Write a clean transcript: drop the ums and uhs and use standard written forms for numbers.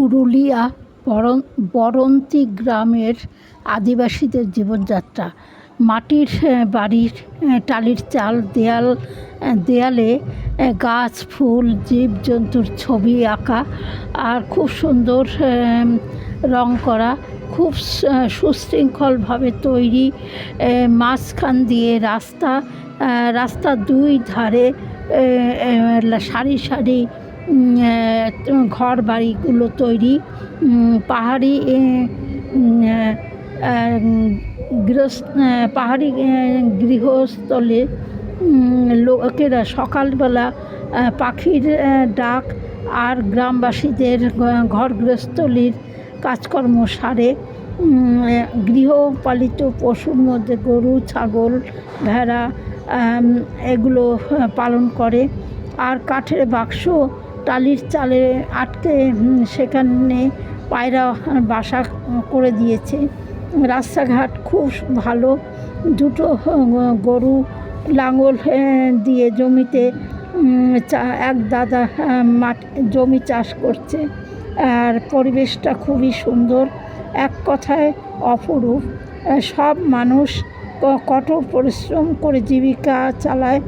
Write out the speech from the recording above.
পুরুলিয়া বরন্তী গ্রামের আদিবাসীদের জীবনযাত্রা। মাটির বাড়ির টালির চাল, দেয়ালে গাছ, ফুল, জীবজন্তুর ছবি আঁকা আর খুব সুন্দর রং করা, খুব সুশৃঙ্খলভাবে তৈরি। মাঝখান দিয়ে রাস্তার দুই ধারে সারি সারি ঘর বাড়িগুলো তৈরি। পাহাড়ি পাহাড়ি গৃহস্থলে লোকেরা সকালবেলা পাখির ডাক আর গ্রামবাসীদের ঘরগৃহস্থলীর কাজকর্ম সারে। গৃহপালিত পশুর মধ্যে গরু, ছাগল, ভেড়া এগুলো পালন করে। আর কাঠের বাক্স টালির চালে আটকে সেখানে পায়রা বাসা করে দিয়েছে। রাস্তাঘাট খুব ভালো। দুটো গরু লাঙল দিয়ে জমিতে এক দাদা জমি চাষ করছে। আর পরিবেশটা খুবই সুন্দর, এক কথায় অপরূপ। সব মানুষ কঠোর পরিশ্রম করে জীবিকা চালায়।